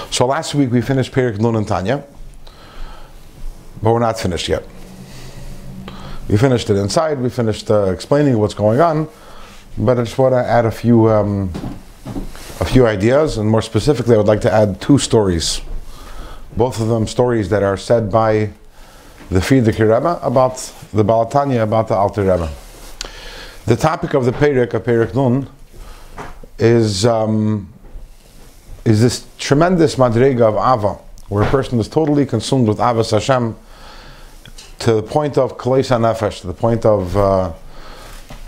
So last week we finished Perek Nun and Tanya, but we're not finished yet. We finished it inside, we finished explaining what's going on, but I just want to add a few ideas, and more specifically I would like to add two stories. Both of them stories that are said by the Frierdiker Rebbe about the Baal Tanya, about the Alter Rebbe. The topic of the Perek Nun, is this tremendous madrega of Ava, where a person is totally consumed with Avas Hashem to the point of Kaleis HaNefesh, to the point of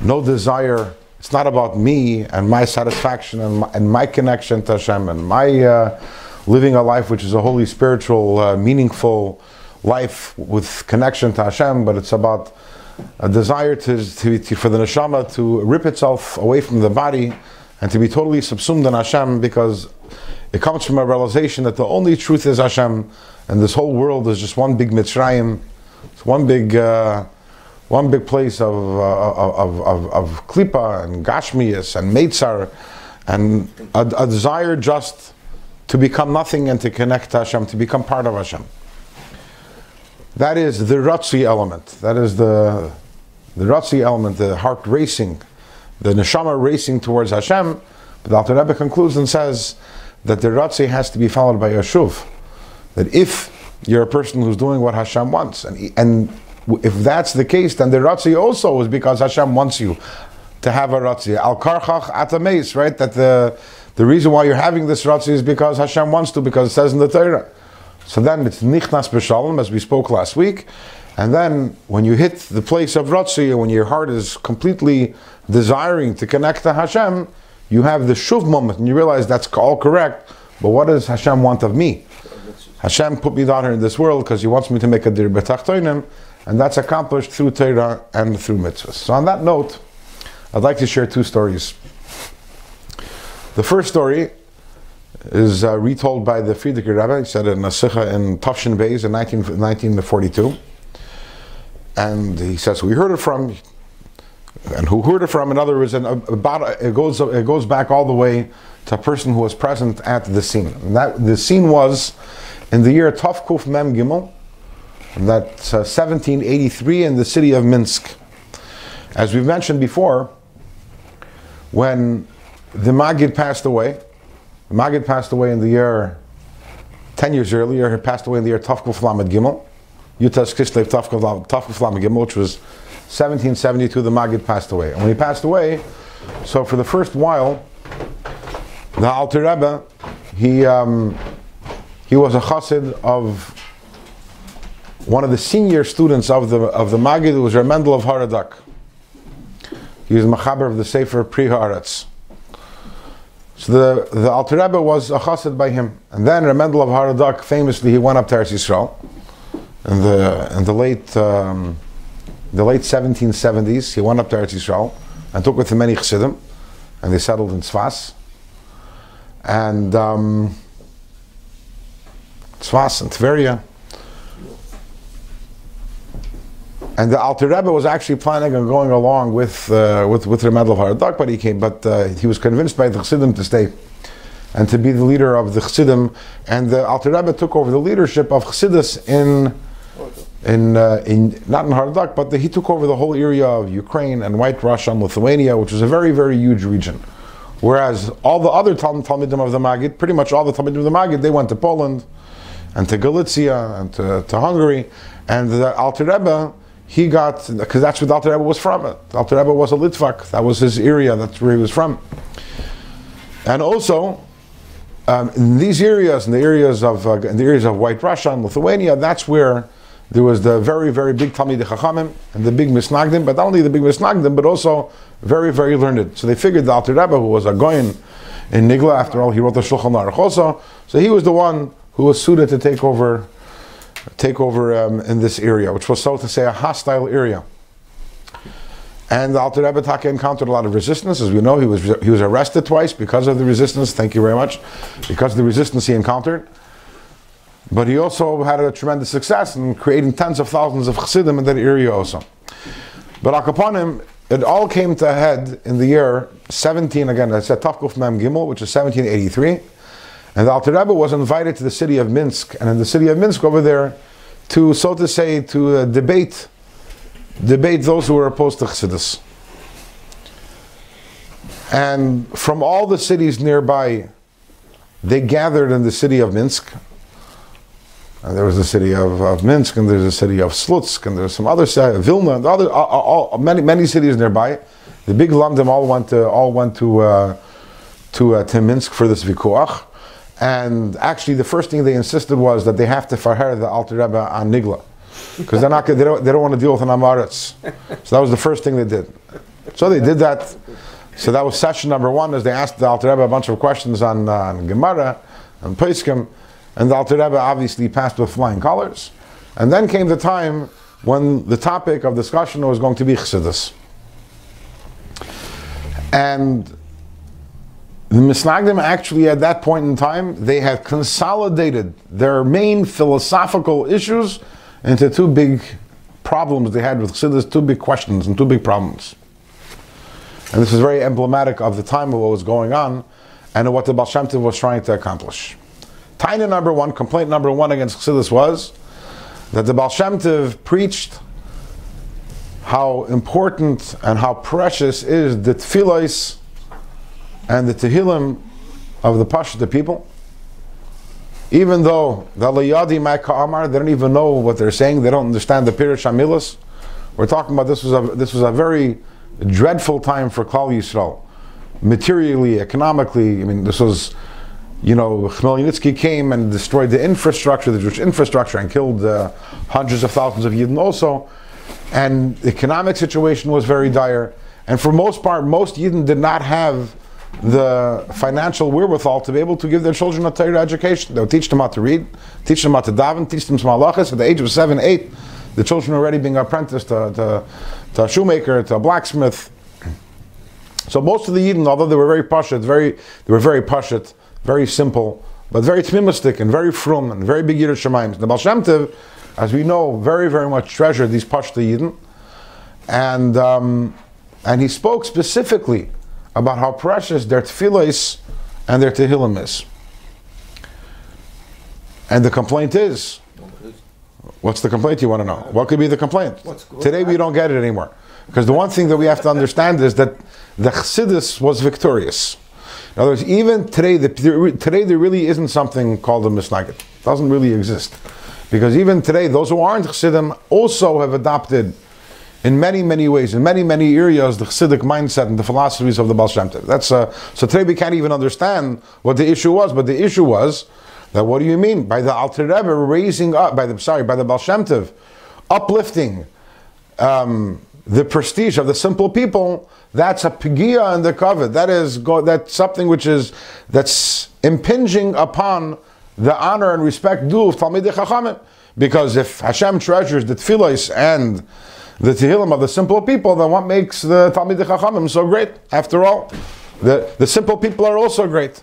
no desire. It's not about me and my satisfaction and my connection to Hashem and my living a life which is a holy, spiritual, meaningful life with connection to Hashem, but it's about a desire for the neshama to rip itself away from the body and to be totally subsumed in Hashem, because it comes from a realization that the only truth is Hashem, and this whole world is just one big Mitzrayim. It's one big place of klipa and gashmias and meitzar, and a desire just to become nothing and to connect to Hashem, to become part of Hashem. That is the Ratzi element. That is the Ratzi element, the heart racing, the neshama racing towards Hashem. But the Alter Rebbe concludes and says that the Ratzi has to be followed by a shuv. That if you're a person who's doing what Hashem wants, and if that's the case, then the Ratzi also is because Hashem wants you to have a Ratzi. Al karchach atameis, right? That the reason why you're having this Ratzi is because Hashem wants to, because it says in the Torah. So then it's nichnas b'shalom, as we spoke last week. And then when you hit the place of Ratzi, when your heart is completely desiring to connect to Hashem, you have the shuv moment and you realize that's all correct, but what does Hashem want of me? Hashem put me down here in this world because He wants me to make a dir b'tachtonim, and that's accomplished through Torah and through mitzvahs. So on that note, I'd like to share two stories. The first story is retold by the Frierdiker Rebbe. He said in a sikha in Tafshin Beis in 1942. And he says, we heard it from, and who heard it from? In other words, it goes back all the way to a person who was present at the scene. And the scene was in the year Tov Kuf Mem Gimel, and that's 1783 in the city of Minsk. As we've mentioned before, when the Maggid passed away, in the year 10 years earlier. He passed away in the year Tov Kuf Lamed Gimel. Yutas Kislev Tov Kuf Lamed Gimel, which was 1772. The Maggid passed away, and when he passed away, so for the first while, the Alter Rebbe, he was a chassid of one of the senior students of the Maggid, who was Mendel of Haradak. He was Machaber of the Sefer Pri Haaretz. So the Alter Rebbe was a chassid by him, and then Mendel of Haradak, famously, he went up to Eretz Yisrael in the late 1770s. He went up to Eretz Yisrael and took with him many chassidim, and they settled in Tzfas. And Tzfas and Tveria. And the Alter Rebbe was actually planning on going along with Mendel of Haradak, but he was convinced by the chassidim to stay and to be the leader of the chassidim. And the Alter Rebbe took over the leadership of chassidus not in Haradak, but he took over the whole area of Ukraine and White Russia and Lithuania, which was a very, very huge region. Whereas all the other Talmidim of the Maggid, pretty much all the Talmidim of the Maggid, they went to Poland and to Galicia and to Hungary. And the Alter Rebbe, he got, because that's where the Alter Rebbe was from. The Alter Rebbe was a Litvak. That was his area. That's where he was from. And also, in these areas, in the areas of White Russia and Lithuania, that's where there was the very, very big Talmidei Chachamim and the big Misnagdim, but not only the big Misnagdim, but also very, very learned. So they figured the Alter Rebbe, who was a Goyen in Nigla, after all, he wrote the Shulchan Aruch also, so he was the one who was suited to take over in this area, which was, so to say, a hostile area. And the Alter Rebbe Taka encountered a lot of resistance. As we know, he was arrested twice because of the resistance. Thank you very much. Because of the resistance he encountered. But he also had a tremendous success in creating tens of thousands of chassidim in that area also. But Akapanim, it all came to a head in the year 17, again, I said Tavkuf Mem Gimel, which is 1783. And the Alter Rebbe was invited to the city of Minsk, and in the city of Minsk over there, to, so to say, to debate those who were opposed to Chassidus. And from all the cities nearby, they gathered in the city of Minsk. And there was the city of Minsk, and there's the city of Slutsk, and there's some other cities, Vilna, and many cities nearby. The big Landim all went to Minsk for this vikuach. And actually, the first thing they insisted was that they have to farher the Alter Rebbe on Nigla, because they don't want to deal with an Amaretz. So that was the first thing they did. So they did that. So that was session number one, as they asked the Alter Rebbe a bunch of questions on Gemara and Pesachim, and the Alter Rebbe obviously passed with flying colors. And then came the time when the topic of discussion was going to be Chassidus. And the Misnagdim actually at that point in time, they had consolidated their main philosophical issues into two big problems they had with Chassidus, two big questions and two big problems. And this is very emblematic of the time of what was going on and what the Baal Shem Tov was trying to accomplish. Tanya number one, complaint number one against Chassidus was that the Baal Shem Tov preached how important and how precious is the tefillos and the tehillim of the Pashto people, even though the Layadi Ma'ka Amar, they don't even know what they're saying, they don't understand the Pirush HaMilos. We're talking about this was a very dreadful time for Klal Yisrael, materially, economically. I mean, this was, Khmelnytsky came and destroyed the infrastructure, the Jewish infrastructure, and killed hundreds of thousands of Yidden also. And the economic situation was very dire. And for most part, most Yidden did not have the financial wherewithal to be able to give their children a Torah education. They would teach them how to read, teach them how to daven, teach them some halachas. At the age of 7, 8, the children were already being apprenticed to a shoemaker, to a blacksmith. So most of the Yidden, although they were very pashut, very simple, but very tmimistic and very frum and very big Yirat Shamayim. The Baal Shem Tov, as we know, very, very much treasured these pashut Yidden, and he spoke specifically about how precious their tefillos and their tehillim is. And the complaint is, what's the complaint you want to know? What could be the complaint? Today we don't get it anymore. Because the one thing that we have to understand is that the Chassidus was victorious. In other words, even today, today there really isn't something called a Misnagid. It doesn't really exist. Because even today, those who aren't Chassidim also have adopted, in many, many ways, in many, many areas, the Chassidic mindset and the philosophies of the Baal Shem Tov. So today we can't even understand what the issue was, but the issue was that, what do you mean? By the Alter Rebbe raising up, by the Baal Shem Tov, uplifting the prestige of the simple people, that's a pigia and the kavod. That's something that's impinging upon the honor and respect due of Talmidei Chachamim. Because if Hashem treasures the tefillos and the tehillim of the simple people, then what makes the Talmidei Chachamim so great? After all, the simple people are also great.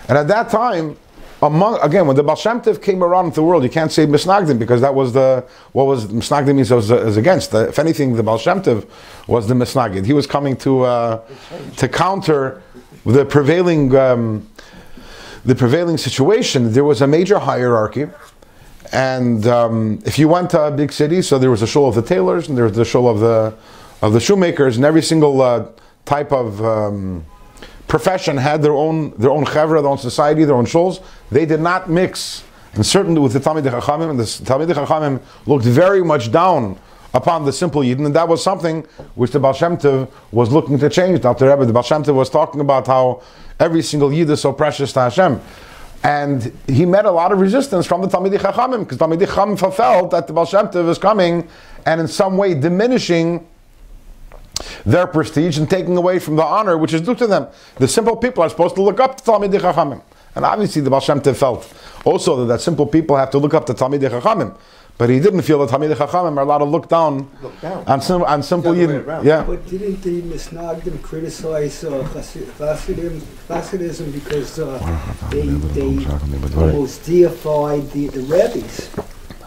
And at that time, when the Baal Shem Tov came around into the world, you can't say Misnagdim, because that was what was Misnagdim means is against. If anything, the Baal Shem Tov was the Misnagid. He was coming to counter the prevailing situation. There was a major hierarchy, and if you went to a big city, so there was a shul of the tailors, and there was the shul of the shoemakers, and every single type of profession had their own chevra, their own society, their own shuls. They did not mix, and certainly with the Talmidei Chachamim, and the Talmidei Chachamim looked very much down upon the simple Yidden, and that was something which the Baal Shem Tov was looking to change. The Baal Shem Tov was talking about how every single Yid is so precious to Hashem. And he met a lot of resistance from the Talmidei Chachamim, because Talmidei Chachamim felt that the Baal Shem Tov is coming and in some way diminishing their prestige and taking away from the honor which is due to them. The simple people are supposed to look up to Talmidei Chachamim. And obviously the Baal Shem Tov felt also that simple people have to look up to Talmidei Chachamim. But he didn't feel that Talmidei Chachamim are allowed to look down. On simple Yidden. Yeah. But didn't the Misnagdim criticize Chassidism because they almost deified the Rebbe's?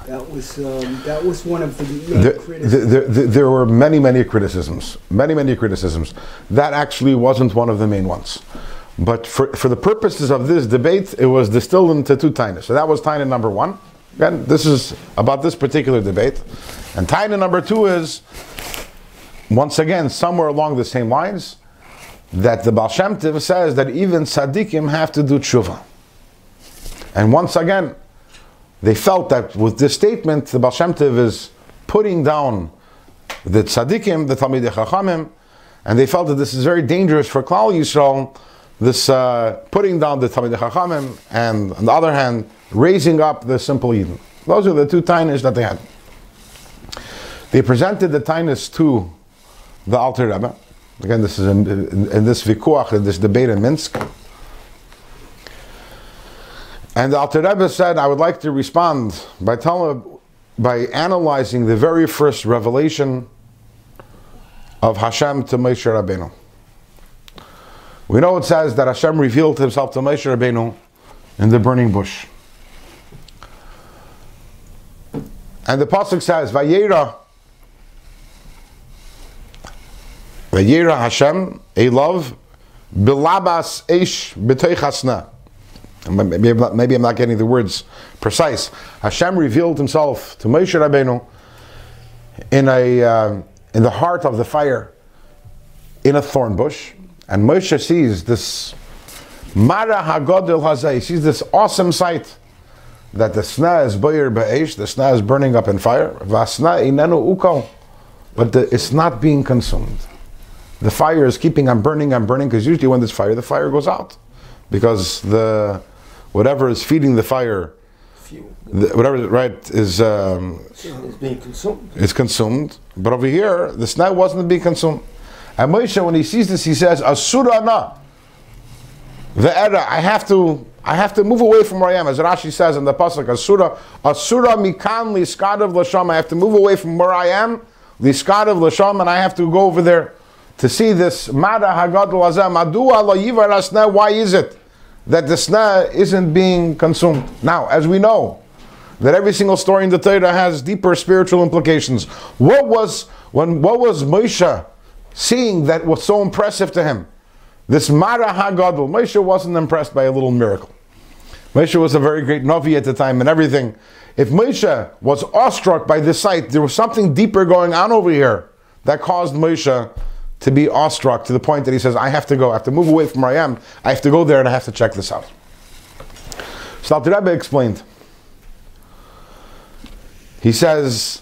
That was one of the main criticisms. There were many criticisms. Many criticisms. That actually wasn't one of the main ones. But for the purposes of this debate, it was distilled into two tainas. So that was taina number one. Again, this is about this particular debate. And taina number two is, once again, somewhere along the same lines, that the Baal Shem Tov says that even tzaddikim have to do tshuva. And once again, they felt that with this statement, the Baal Shem Tov is putting down the tzaddikim, the Talmidei Chachamim, and they felt that this is very dangerous for Klal Yisrael, this putting down the Talmidei Chachamim, and on the other hand, raising up the simple Yidden. Those are the two tainas that they had. They presented the tainas to the Alter Rebbe. Again, this is in this vikuach, in this debate in Minsk. And the Alter Rebbe said, I would like to respond by analyzing the very first revelation of Hashem to Moshe Rabbeinu. We know it says that Hashem revealed himself to Moshe Rabbeinu in the burning bush. And the pasuk says, Vayera Hashem Elav Bilabas Eish B'toich Hasna. Maybe I'm not getting the words precise. Hashem revealed himself to Moshe Rabbeinu in the heart of the fire in a thorn bush. And Moshe sees this Mara Hagodel Hazeh. He sees this awesome sight that the sna is boyer ba'esh, the sna is burning up in fire. Vasna inenu ukol, but it's not being consumed. The fire is keeping on burning, because usually when there's fire, the fire goes out. Because whatever is feeding the fire, is being consumed. It's consumed. But over here, the sna wasn't being consumed. And Moshe, when he sees this, he says, Asura na. Ve'era, I have to move away from where I am. As Rashi says in the pasuk, Asura mikan liskadav l'sham. I have to move away from where I am, liskadav l'sham, and I have to go over there to see this Mada Hagadol Hazeh. Madua lo yivar asna. Why is it that the sna isn't being consumed? Now, as we know, that every single story in the Torah has deeper spiritual implications. What was Moshe seeing that was so impressive to him? This Mara HaGadol. Moshe wasn't impressed by a little miracle. Moshe was a very great Navi at the time and everything. If Moshe was awestruck by this sight, there was something deeper going on over here that caused Moshe to be awestruck to the point that he says, I have to go, I have to move away from where I am, I have to go there and I have to check this out. So the Rebbe explained. He says,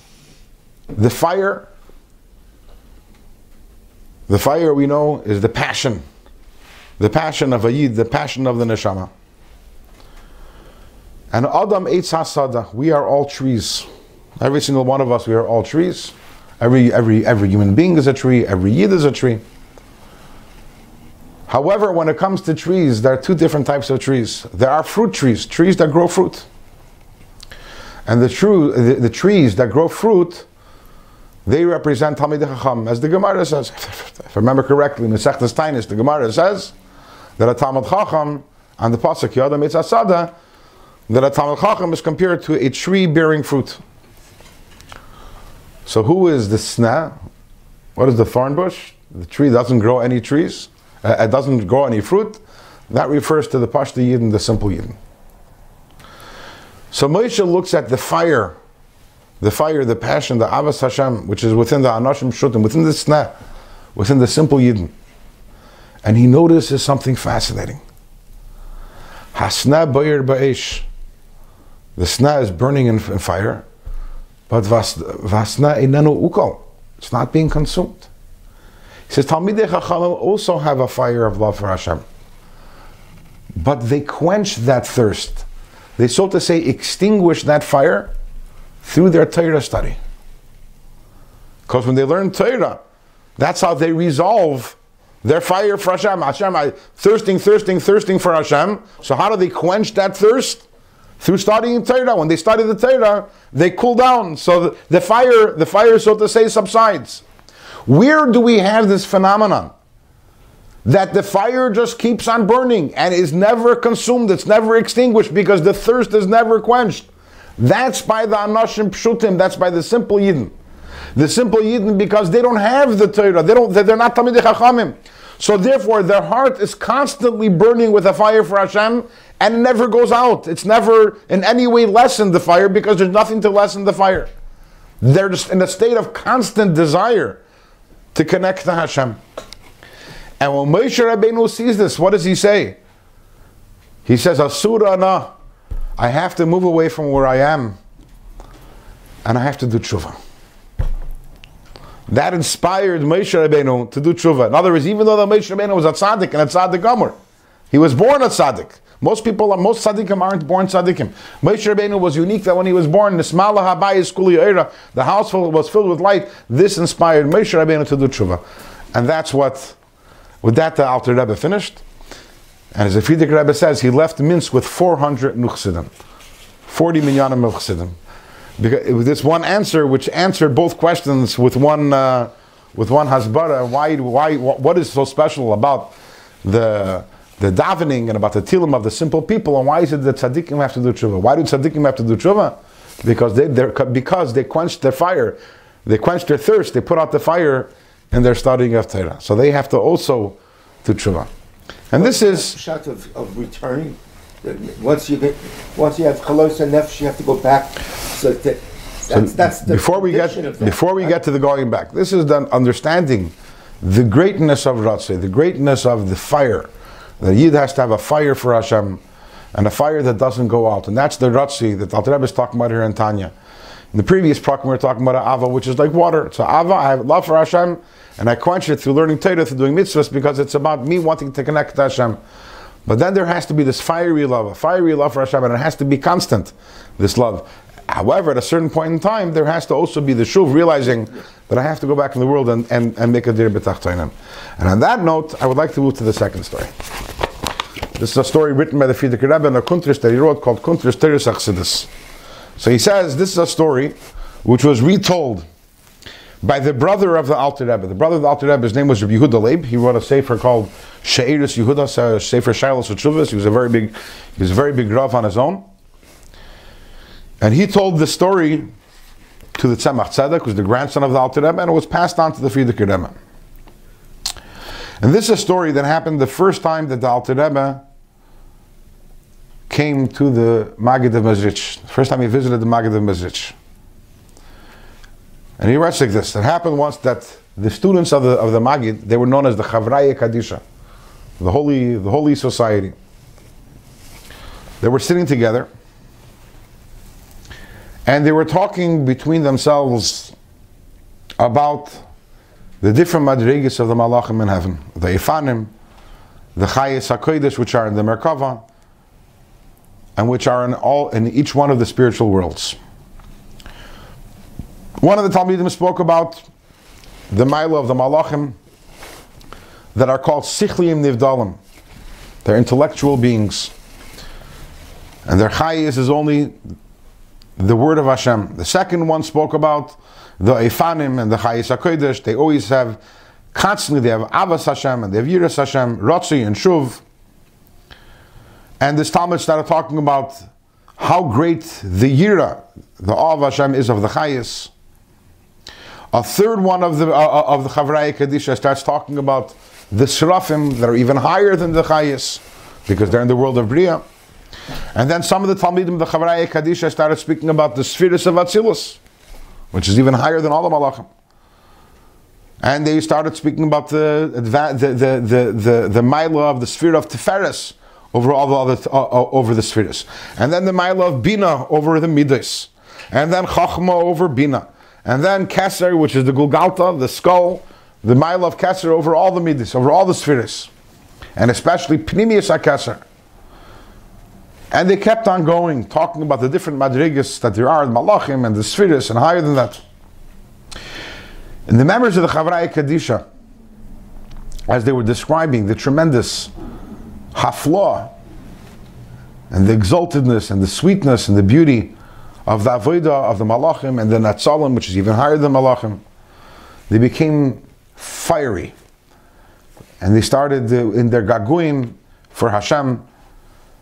the fire we know is the passion of a Yid, the passion of the Neshama. And Adam Eitz HaSada, we are all trees. Every single one of us, we are all trees. Every human being is a tree, every Yid is a tree. However, when it comes to trees, there are two different types of trees. There are fruit trees, trees that grow fruit. And the trees that grow fruit, they represent Talmidei Chacham, as the Gemara says. If I remember correctly, in Masechtas Tainis, the Gemara says that a Talmid Chacham, on the pasuk Yadam Eitz HaSada, that a Talmid Chacham is compared to a tree bearing fruit. So who is the sna? What is the thorn bush? The tree doesn't grow any trees. It doesn't grow any fruit. That refers to the Pashta Yidden, the simple Yidden. So Moshe looks at the fire, the passion, the Avas Hashem, which is within the Anoshim Shutim, within the sna, within the simple Yidden. And he notices something fascinating. Hasna Boyer Ba'esh. The sna is burning in fire. But vasna inenu ukol, it's not being consumed. He says Talmidei Chachamim also have a fire of love for Hashem, but they quench that thirst. They, so to say, extinguish that fire through their Torah study. Because when they learn Torah, that's how they resolve their fire for Hashem. Hashem, thirsting for Hashem. So how do they quench that thirst? Through studying Torah. When they study the Torah, they cool down. So the fire, so to say, subsides. Where do we have this phenomenon? That the fire just keeps on burning and is never consumed, it's never extinguished because the thirst is never quenched. That's by the Anoshim Pshutim, that's by the simple Yidden. The simple Yidden, because they don't have the Torah, they're not Talmidei Chachamim. So therefore, their heart is constantly burning with a fire for Hashem, and it never goes out. It's never in any way lessened the fire, because there's nothing to lessen the fire. They're just in a state of constant desire to connect to Hashem. And when Moshe Rabbeinu sees this, what does he say? He says, Asura na, I have to move away from where I am, and I have to do tshuva. That inspired Moshe Rabbeinu to do tshuva. In other words, even though the Moshe Rabbeinu was a tzaddik and a tzaddik gomer, he was born a tzaddik. Most tzaddikim aren't born tzaddikim. Moshe Rabbeinu was unique that when he was born, Nismala Habayis Kuli Eira, the house was filled with light. This inspired Moshe Rabbeinu to do tshuva. And that's what, with that the Alter Rebbe finished. And as the Frierdiker Rebbe says, he left Minsk with 400 nuchsidim, 40 minyanim of chassidim. Because it was this one answer which answered both questions with one hasbara. What is so special about the davening and about the tilim of the simple people, and why is it that tzaddikim have to do tshuva? Why do tzaddikim have to do tshuva? Because they quenched their fire, they quenched their thirst, they put out the fire in their studying of Torah. So they have to also do tshuva. And this is shot of returning. Once you have chalos and nefesh, you have to go back. So that's the before we get to the going back. This is the understanding the greatness of Ratzeh, the greatness of the fire. The Yid has to have a fire for Hashem, and a fire that doesn't go out. And that's the Ratzeh that Alter Rebbe is talking about here in Tanya. In the previous program, we were talking about Ava, which is like water. It's Ava, I have love for Hashem, and I quench it through learning Torah, through doing mitzvahs, because it's about me wanting to connect to Hashem. But then there has to be this fiery love, a fiery love for Hashem, and it has to be constant, this love. However, at a certain point in time, there has to also be the shuv, realizing that I have to go back in the world and make a dir b'tachtonim. And on that note, I would like to move to the second story. This is a story written by the Frierdiker Rebbe in a kuntres that he wrote called Kuntres Teres Achsidus. So he says, this is a story which was retold by the brother of the Alter Rebbe. The brother of the Alter Rebbe, his name was Rabbi Yehuda Leib. He wrote a sefer called She'eris Yehuda, Sefer Shilos Utshuvas. He was a very big Rav on his own. And he told the story to the Tzemach Tzedek, who's the grandson of the Alter Rebbe, and it was passed on to the Frierdiker Rebbe. And this is a story that happened the first time that the Alter Rebbe came to the Maggid of Mezrich. The first time he visited the Maggid of Mezrich. And he writes like this: it happened once that the students of the Maggid, they were known as the Chavraya Kadisha, the holy society. They were sitting together, and they were talking between themselves about the different madrigas of the Malachim in heaven, the Ifanim, the Chayes HaKodesh, which are in the Merkava, and which are in each one of the spiritual worlds. One of the Talmidim spoke about the Maila of the Malachim that are called Sichliim Nivdalim. They're intellectual beings. And their Chayes is only the word of Hashem. The second one spoke about the Eifanim and the Chayes HaKodesh. They always have, constantly they have Avas Hashem and they have Yiras Hashem, Rotzi and Shuv. And this Talmud started talking about how great the Yira, the awe of Hashem, is of the Chayes. A third one of the Chavraya Kadisha starts talking about the Srafim that are even higher than the Chayes, because they're in the world of Bria. And then some of the Talmidim of the Chavraya Kadisha started speaking about the Spheres of Atzilus, which is even higher than all the Malachim. And they started speaking about the Maila of the sphere of Tiferes over all the over the spheres. And then the Maila of Bina over the Midas. And then Chachma over Bina. And then Keser, which is the Gulgalta, the skull, the Maila of Keser over all the Midas, over all the spheres. And especially Pnimius HaKeser. And they kept on going, talking about the different madrigas that there are, the Malachim and the spheres, and higher than that. And the members of the Chavraya Kadisha, as they were describing the tremendous haflah, and the exaltedness, and the sweetness, and the beauty of the Avodah of the Malachim, and the Natzalim, which is even higher than Malachim, they became fiery. And they started in their gaguim for Hashem.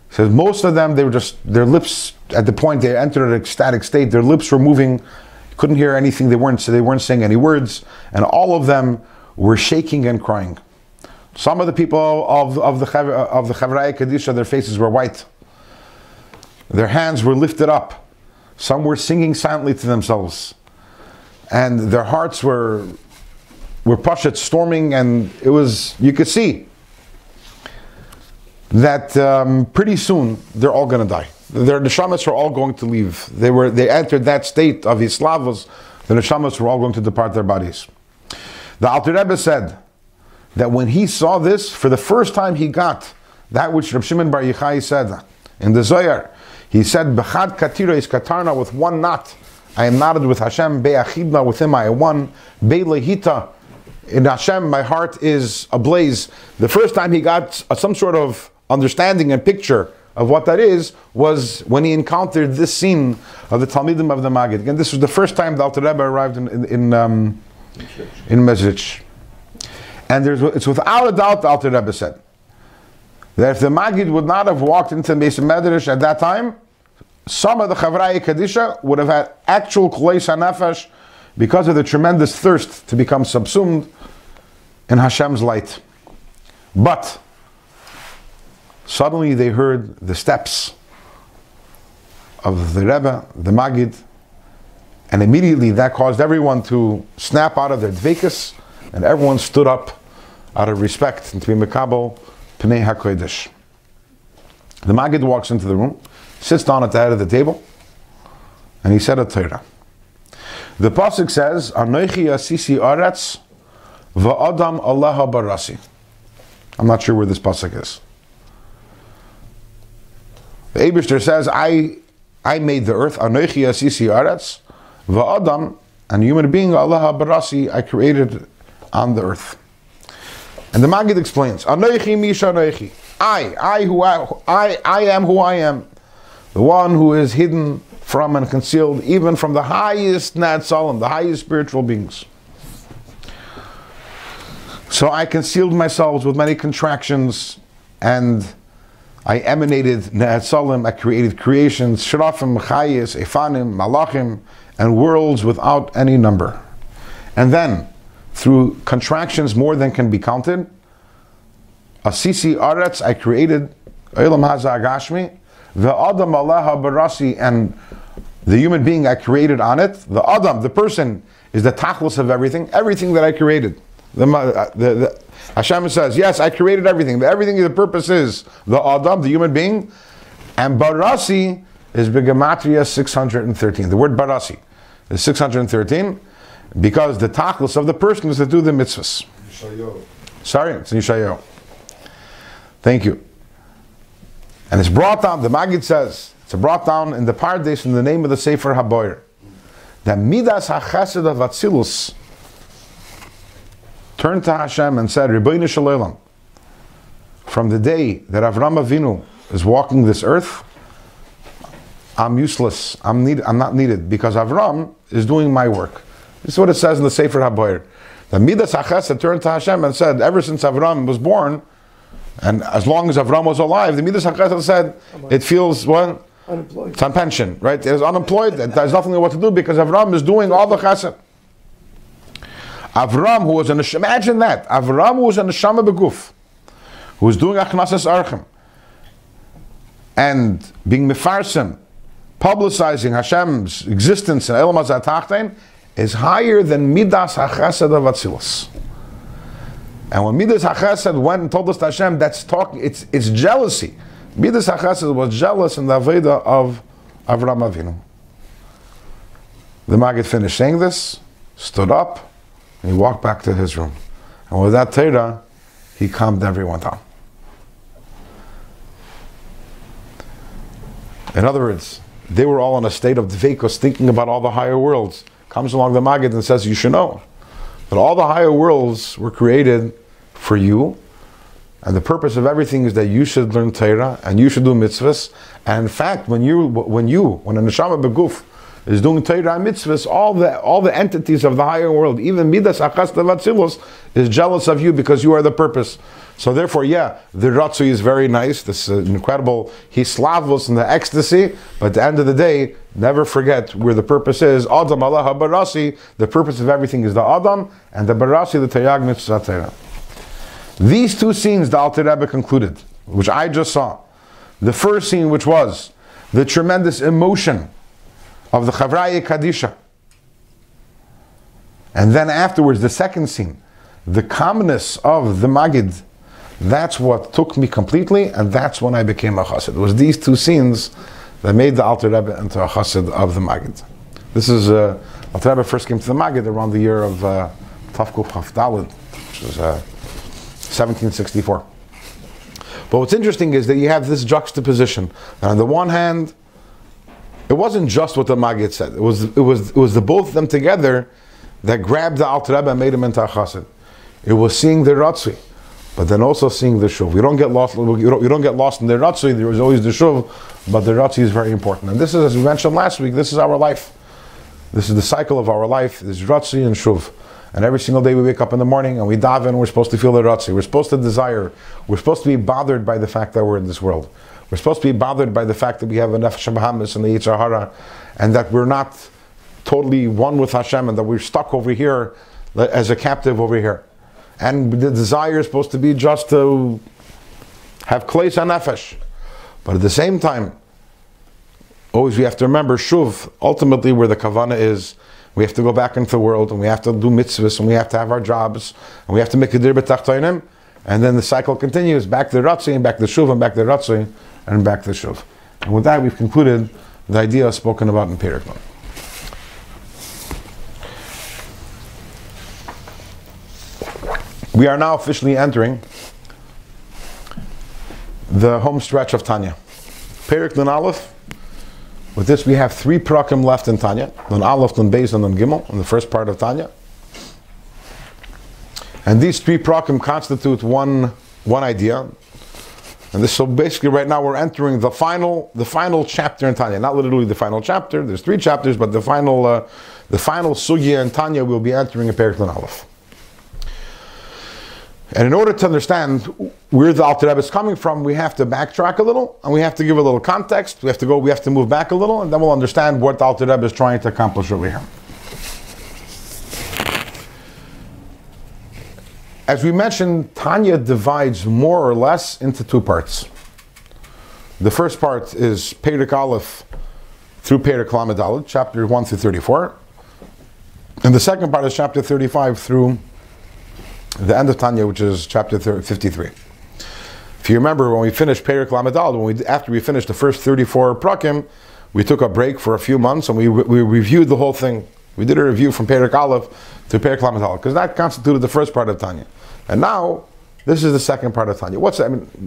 Says most of them, they were just, their lips, at the point they entered an ecstatic state, their lips were moving, couldn't hear anything, they weren't saying any words, and all of them were shaking and crying. Some of the people of the Chavraya Kadisha, their faces were white. Their hands were lifted up. Some were singing silently to themselves. And their hearts were pashat, storming, and it was, you could see that pretty soon they're all going to die. Their neshamas are all going to leave. They entered that state of Islavos. The neshamas were all going to depart their bodies. The Alter Rebbe said that when he saw this, for the first time he got that which Reb Shimon Bar Yochai said in the Zohar. He said, "Bechad katira is katarna," with one knot I am knotted with Hashem. Be'achidna, with Him I am one. Be'lehita, in Hashem my heart is ablaze. The first time he got some sort of understanding and picture of what that is was when he encountered this scene of the Talmidim of the Maggid. Again, this was the first time the Alter Rebbe arrived in Mezrich. And it's without a doubt, the Alter Rebbe said, that if the Maggid would not have walked into the Beis Medrash at that time, some of the Chavraya Kadisha would have had actual Kulei Sanafesh because of the tremendous thirst to become subsumed in Hashem's light. But suddenly they heard the steps of the Rebbe, the Maggid, and immediately that caused everyone to snap out of their dveikus, and everyone stood up out of respect and to be mekabel Pnei HaKodesh. The Maggid walks into the room, sits down at the head of the table, and he said a Torah. The pasuk says, "Anochi asisi aretz va'adam Allah barasi." I'm not sure where this pasuk is. The Eibishter says, I made the earth, Anochi asisi aretz va'adam, and human being, Allah barasi, I created on the earth. And the Maggid explains, Anochi misha anochi. I am who I am. The one who is hidden from and concealed even from the highest Natzalim, the highest spiritual beings. So I concealed myself with many contractions, and I emanated Natzalim, I created creations, Shrafim, Chayis, Efanim, Malachim, and worlds without any number. And then, through contractions more than can be counted, Asisi Aretz, I created Olam Haza Agashmi, the Adam Allah Barasi, and the human being I created on it. The Adam, the person, is the tachlis of everything that I created. Hashem says, yes, I created everything, but everything, the purpose is the Adam, the human being, and Barasi is Begematria 613. The word Barasi is 613 because the tachlis of the person is to do the mitzvahs. Sorry, it's in Yeshayahu. Thank you. And it's brought down, the Maggid says, it's brought down in the Pardes in the name of the Sefer HaBoyer, that Midas HaChesed of Atzilus turned to Hashem and said, Ribono Shel Olam, from the day that Avram Avinu is walking this earth, I'm useless, I'm not needed, because Avram is doing my work. This is what it says in the Sefer HaBoyer. The Midas HaChesed turned to Hashem and said, ever since Avram was born, and as long as Avram was alive, the Midas HaChesed said, it feels what? Unemployed. It's on pension, right? It is unemployed, there's nothing what to do because Avram is doing all the chesed. Avram, who was imagine that, Avram who was a neshama beguf, who was doing achnasas archim, and being mefarsim, publicizing Hashem's existence in Elam Hazeh Tachtain, is higher than Midas HaChesed of Atzilus. And when Midas HaChesed went and told us to Hashem, that's talking, it's jealousy. Midas HaChesed was jealous in the Aveda of Avram Avinu. The Maggid finished saying this, stood up, and he walked back to his room. And with that Torah, he calmed everyone down. In other words, they were all in a state of dveikos, thinking about all the higher worlds. Comes along the Maggid and says, you should know that all the higher worlds were created for you, and the purpose of everything is that you should learn Torah and you should do mitzvahs. And in fact, when a neshama beguf is doing Torah and mitzvahs, all the entities of the higher world, even Midas HaChesed Atzilus, is jealous of you because you are the purpose. So therefore, yeah, the Ratzui is very nice, this incredible Hislavos and the ecstasy, but at the end of the day, never forget where the purpose is. Adam Allah Barasi, the purpose of everything is the Adam, and the Barasi, the Tayag Mitzvah Torah. These two scenes the Alter Rebbe concluded, which I just saw. The first scene, which was the tremendous emotion of the Chavraya Kadisha. And then afterwards, the second scene, the calmness of the Magid. That's what took me completely, and that's when I became a chassid. It was these two scenes that made the Alter Rebbe into a chassid of the Magid. This is, Alter Rebbe first came to the Magid around the year of Tafkuf Hafdalid, which was 1764. But what's interesting is that you have this juxtaposition. And on the one hand, it wasn't just what the Magid said. It was the both of them together that grabbed the Alter Rebbe and made him into a chassid. It was seeing the Ratzui, but then also seeing the Shuv. You don't get lost in the Ratzui, there is always the Shuv, but the Ratzui is very important. And this is, as we mentioned last week, this is our life. This is the cycle of our life. There's Ratzui and Shuv. And every single day we wake up in the morning and we daven, we're supposed to feel the Ratzui. We're supposed to desire. We're supposed to be bothered by the fact that we're in this world. We're supposed to be bothered by the fact that we have a Nefesh Bahamis and the Yetzer Hara, and that we're not totally one with Hashem, and that we're stuck over here as a captive over here. And the desire is supposed to be just to have Kleis HaNefesh. But at the same time, always we have to remember, Shuv, ultimately where the Kavanah is, we have to go back into the world, and we have to do mitzvahs, and we have to have our jobs, and we have to make a dir b'tachtoinim, and then the cycle continues, back to the Ratzui, and back to the Shuv, and back to the Ratzui, and back to the Shuv. And with that, we've concluded the idea spoken about in Perek Nun. We are now officially entering the home stretch of Tanya. Perek Nun Aleph. With this, we have 3 prakim left in Tanya: Nun Aleph, Nun Beis, and Nun Gimel, in the first part of Tanya. And these 3 prakim constitute one idea. And this, so basically, right now we're entering the final chapter in Tanya. Not literally the final chapter. There's 3 chapters, but the final sugya in Tanya we'll be entering in Perek Nun Aleph. And in order to understand where the Alter Rebbe is coming from, we have to backtrack a little, and we have to give a little context. We have to move back a little, and then we'll understand what the Alter Rebbe is trying to accomplish over here. As we mentioned, Tanya divides more or less into 2 parts. The first part is Perek Aleph through Perek Lamed Daled, chapter 1 through 34. And the second part is chapter 35 through the end of Tanya, which is chapter 53. If you remember, when we finished Perek Lamed Daled, after we finished the first 34 prakim, we took a break for a few months and we reviewed the whole thing. We did a review from Perek Aleph to Perek Lamed Daled, because that constituted the first part of Tanya. And now, this is the second part of Tanya.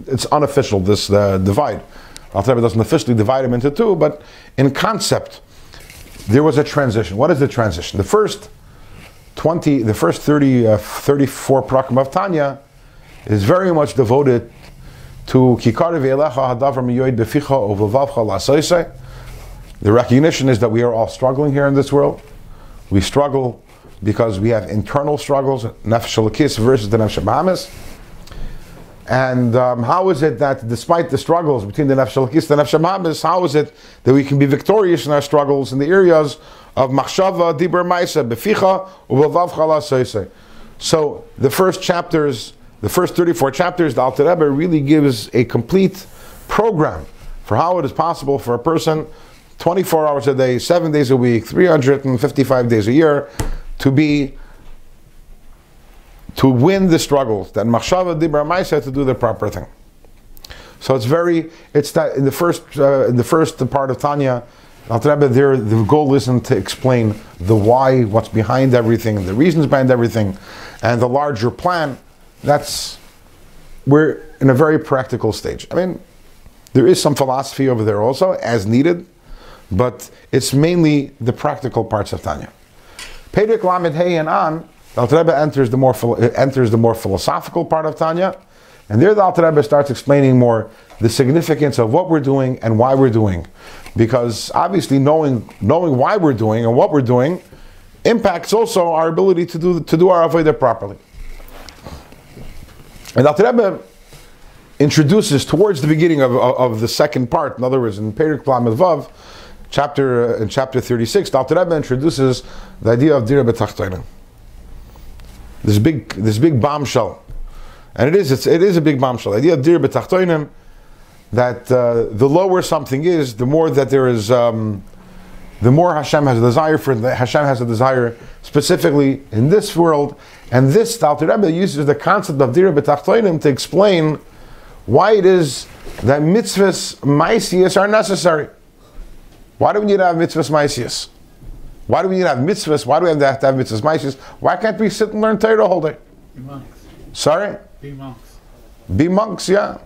It's unofficial, this divide. Alter Rebbe doesn't officially divide them into 2, but in concept, there was a transition. What is the transition? The first 34 prakim of Tanya is very much devoted to the recognition is that we are all struggling here in this world. We struggle because we have internal struggles, Nefesh Elokis versus the Nefesh Bahamis. And how is it that despite the struggles between the Nefesh Elokis and the Nefesh Bahamis, how is it that we can be victorious in our struggles in the areas of Machshava, Dibur Maisa, Beficha, Uvavavcha La'asosei? So the first 34 chapters, the Alter Rebbe really gives a complete program for how it is possible for a person, 24 hours a day, 7 days a week, 355 days a year, to win the struggles, that Machshava, Dibur Maisa, to do the proper thing. So it's that in the first part of Tanya, Alter Rebbe, the goal isn't to explain the why, what's behind everything, the reasons behind everything, and the larger plan. We're in a very practical stage. I mean, there is some philosophy over there also, as needed, but it's mainly the practical parts of Tanya. Perek Lamed Hey and on, the Alter Rebbe enters the more philosophical part of Tanya, and there the Alter Rebbe starts explaining more the significance of what we're doing and why we're doing. Because obviously knowing why we're doing and what we're doing impacts also our ability to do our avodah properly. And Alter Rebbe introduces towards the beginning of the second part, in other words, in Perek Lamed Vav, in chapter 36, the Alter Rebbe introduces the idea of dir b'tachtonim. This big bombshell And it is a big bombshell. The idea of dir b'tachtoinim, that the lower something is, the more that there is, the more Hashem has a desire for. Hashem has a desire specifically in this world, and this the Alter Rebbe uses the concept of dir b'tachtoinim to explain why it is that mitzvahs ma'asiyos are necessary. Why do we need to have mitzvahs ma'asiyos? Why do we need to have mitzvahs? Why do we have to have mitzvahs ma'asiyos? Why can't we sit and learn Torah all day? Be monks. Sorry? Be monks. Be monks, yeah.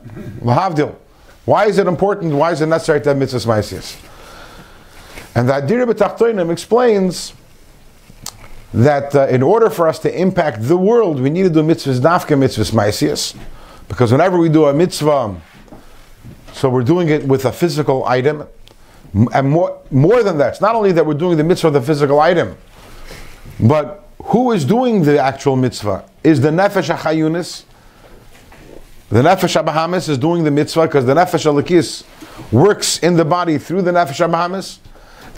Lahavdil. Why is it important? Why is it necessary to have mitzvahs ma'asiyos? And that dir b'tachtoinim explains that in order for us to impact the world, we need to do mitzvahs dafka, mitzvahs ma'asiyos. Because whenever we do a mitzvah, so we're doing it with a physical item, and more than that, it's not only that we're doing the mitzvah of the physical item, but who is doing the actual mitzvah? Is the nefesh hachayunis? The nefesh habahamis is doing the mitzvah because the nefesh halakis works in the body through the nefesh habahamis.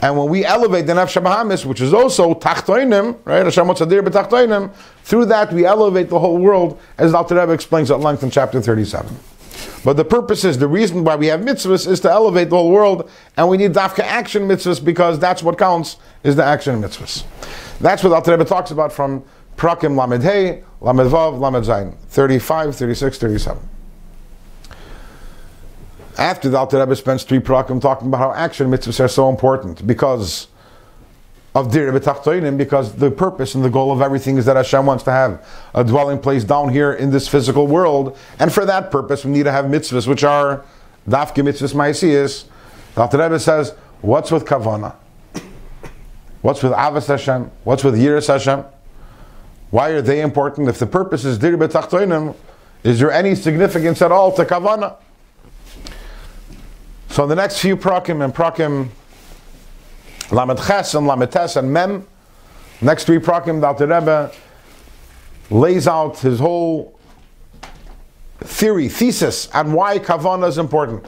And when we elevate the nefesh habahamis, which is also tachtoinim, right? Hashem wants dir b'tachtoinim. Through that, we elevate the whole world, as the Alter Rebbe explains at length in chapter 37. But the purpose is, the reason why we have mitzvahs is to elevate the whole world, and we need dafka action mitzvahs because that's what counts, is the action mitzvahs. That's what Alter Rebbe talks about from Prakim Lamed Hey, Lamed Vav, Lamed Zayin, 35, 36, 37. After the Alter Rebbe spends 3 prakim talking about how action mitzvahs are so important because of dir b'tachtoinim, because the purpose and the goal of everything is that Hashem wants to have a dwelling place down here in this physical world, and for that purpose we need to have mitzvahs, which are dafke mitzvahs ma'asiyos. The Alter Rebbe says, what's with kavana? What's with avos Hashem? What's with yiras Hashem? Why are they important? If the purpose is dir b'tachtoinim, is there any significance at all to kavana? So the next few prakim, and prakim Lamed Ches and Lamed Tes and Mem, next 3 prakim, the Alter Rebbe lays out his whole thesis on why kavana is important.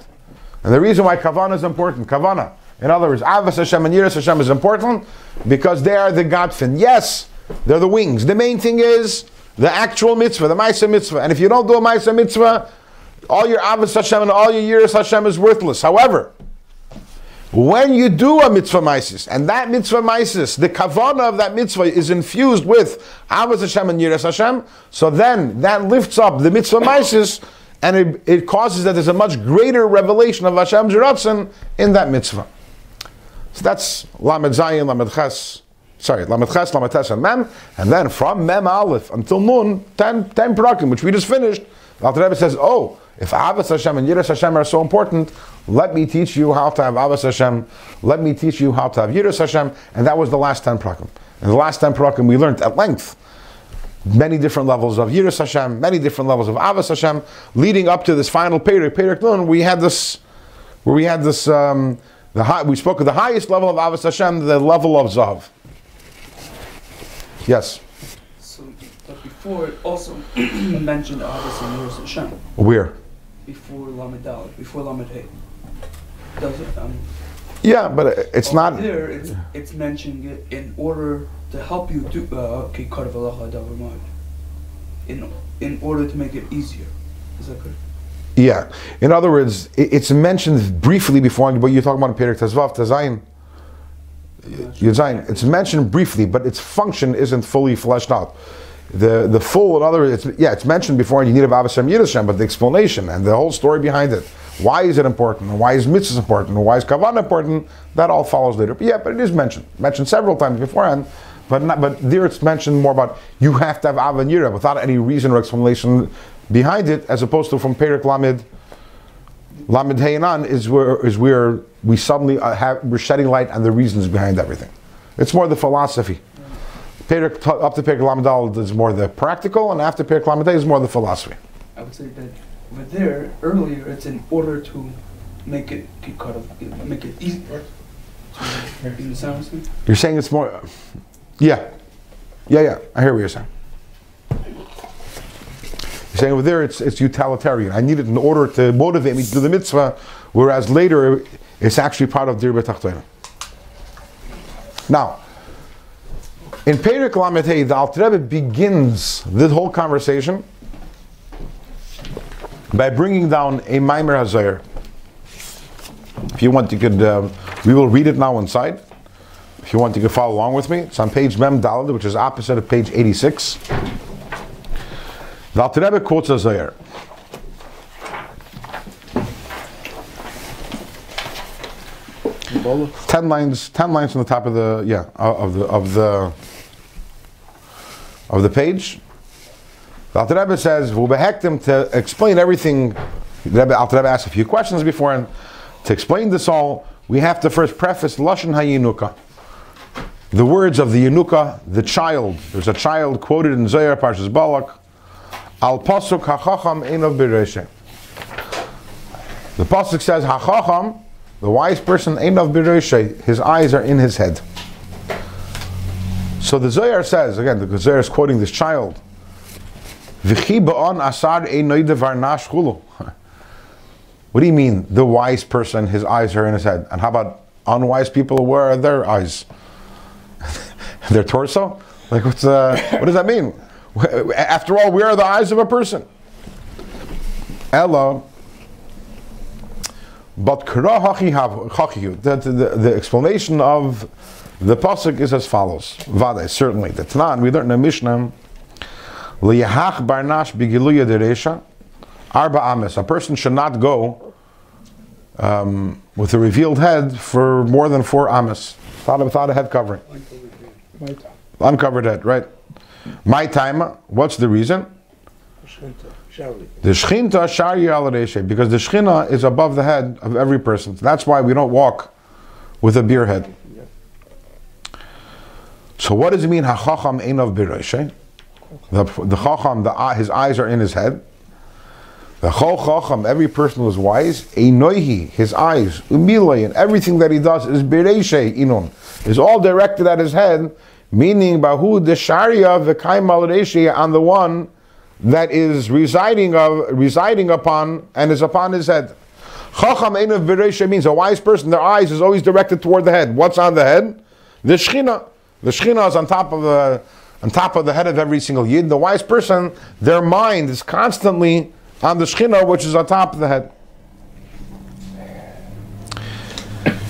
And the reason why kavana is important, kavana, in other words, avos Hashem and yiras Hashem is important because they are the godfin. Yes, they're the wings. The main thing is the actual mitzvah, the ma'aseh mitzvah. And if you don't do a ma'aseh mitzvah, all your avos Hashem and all your yiras Hashem is worthless. However, when you do a mitzvah ma'asis, and that mitzvah ma'asis, the kavanah of that mitzvah is infused with avos Hashem and yiras Hashem, so then that lifts up the mitzvah ma'asis, and it causes that there's a much greater revelation of Hashem's ratzon in that mitzvah. So that's Lamed Zayin, Lamed Ches, Lamed Tes, and Mem, and then from Mem Aleph until Nun, 10 prakim, which we just finished, the Alter Rebbe says, if avos Hashem and yiras Hashem are so important, let me teach you how to have avos Hashem, let me teach you how to have yiras Hashem, and that was the last 10 prakim. In the last 10 prakim we learned at length many different levels of yiras Hashem, many different levels of avos Hashem, leading up to this final Perek Nun, we spoke of the highest level of avos Hashem, the level of Zav. Yes? So, but before it also mentioned avos and yiras Hashem. Where? Before Lamed Dalet, before Lamed Hey. Does it? Yeah, but it's not. There, it's mentioning it in order to help you do in order to make it easier. Is that correct? Yeah. In other words, it's mentioned briefly before, but you're talking about Perek Tezvav, Tezayin, Yuzayin. It's mentioned briefly, but its function isn't fully fleshed out. The full, in other words, it's mentioned before, and you need avos Hashem, yiras Hashem, but the explanation and the whole story behind it, why is it important, and why is mitzvah important, and why is kavanah important, that all follows later. But but it is mentioned several times beforehand, but there it's mentioned more about you have to have av and yira without any reason or explanation behind it, as opposed to from Perek Lamed Heyanan is where we suddenly we're shedding light on the reasons behind everything. It's more the philosophy. Up to Perek Lamed Daled is more the practical, and after Perek Lamed Hey is more the philosophy. I would say that over there, earlier, it's in order to make it make it easier. You understand what I'm saying? You're saying it's more... Yeah. I hear what you're saying. You're saying over there it's utilitarian. I need it in order to motivate me to do the mitzvah, whereas later it's actually part of dir b'tachtoinim. Now, in Perek Lamed Hey, the Alter Rebbe begins the whole conversation by bringing down a Maimer HaZoyer. If you want, you could, we will read it now inside. If you want, you can follow along with me. It's on page Mem Daled, which is opposite of page 86. The Alter Rebbe quotes a Zohar. Ten lines from the top of the of the page. The Alter Rebbe says, "We'll behect him to explain everything." The Alter Rebbe asked a few questions before, and to explain this all, we have to first preface Lashon HaYinuka. The words of the Yenuka, the child. There's a child quoted in Zohar Parshas Balak. Al pasuk hachacham einav b'reisheh. The pasuk says hachacham, the wise person, einav b'reisheh. His eyes are in his head. So the Zohar says again. The Zohar is quoting this child. V'chi ba'on asar einoi devar nash chulu. What do you mean? The wise person, his eyes are in his head. And how about unwise people? Where are their eyes? Their torso? Like what does that mean? After all, where are the eyes of a person? Ella, but the explanation of the pasuk is as follows. Vade, certainly. The Tanan, we learned in the Mishnah, liyahach barnash bigiluya deresha arba ames. A person should not go with a revealed head for more than 4 ames, without a head covering. Uncovered head, right? My time, what's the reason? The Shchinta Shari al Reshe, because the Shechina is above the head of every person. That's why we don't walk with a beer head. So what does it mean? HaChacham einav b'Reshe? The Chacham, his eyes are in his head. The Chol Chacham, every person who is wise, Einoihi, his eyes, Umilay, and everything that he does is b'Reshe Inon, is all directed at his head. Meaning, Bahu the Sharia v'Kaim al Reshe, on the one that is residing upon and is upon his head. Chacham einav b'Reshe means a wise person. Their eyes is always directed toward the head. What's on the head? The Shechina. The Shechina is on top of the head of every single Yid. The wise person, their mind is constantly on the Shechina, which is on top of the head.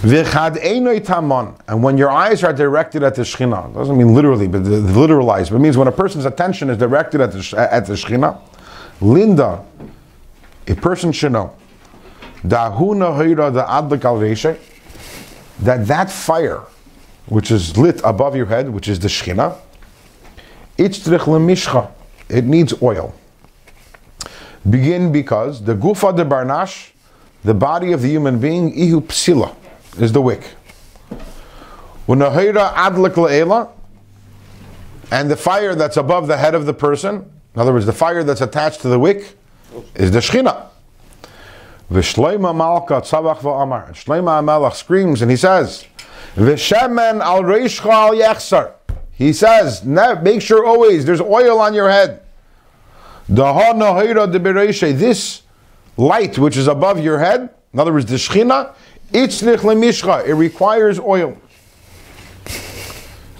And when your eyes are directed at the Shechina, doesn't mean literally, but the literal eyes, but it means when a person's attention is directed at the Shechina, Linda, a person should know that that fire which is lit above your head, which is the Shechina, it needs oil. Begin because the Gufa de Barnash, the body of the human being, Ihu Psila, is the wick. And the fire that's above the head of the person, in other words, the fire that's attached to the wick, is the Shechina. V'shleima malka tzavach v'amar. Shleima Melech screams and he says, V'shemen al reishcha al yechsar. He says, make sure always there's oil on your head. This light which is above your head, in other words, the Shechina, it requires oil.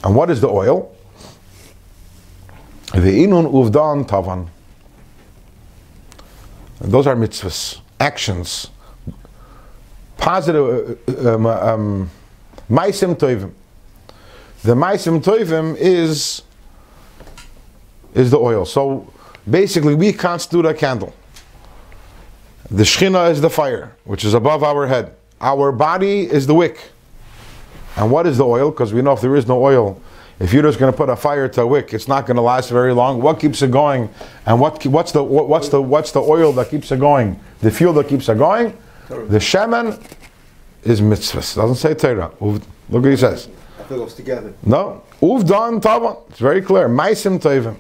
And what is the oil? Ve'inun uvdan tavan. Those are mitzvahs, actions, positive, maisim toivim. The maisim toivim is the oil. So basically, we constitute a candle. The Shechina is the fire, which is above our head. Our body is the wick. And what is the oil? Because we know if there is no oil, if you're just going to put a fire to a wick, it's not going to last very long. What keeps it going? And what's the oil that keeps it going? The fuel that keeps it going? The shemen is mitzvahs. Doesn't say Torah. Look what he says. It goes together. No. Uvdan tavan. It's very clear. Maisim toivim.